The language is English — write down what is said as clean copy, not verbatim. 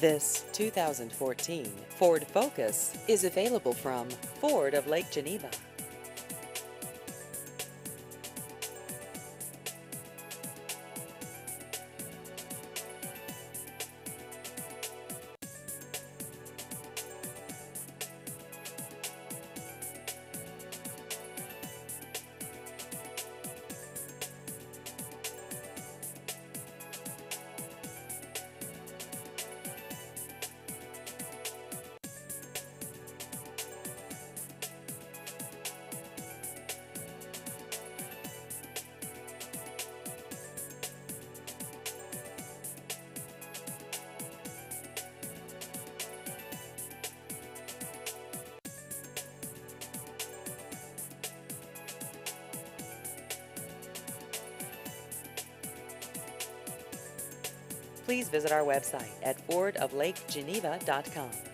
This 2014 Ford Focus is available from Ford of Lake Geneva. Please visit our website at fordoflakegeneva.com.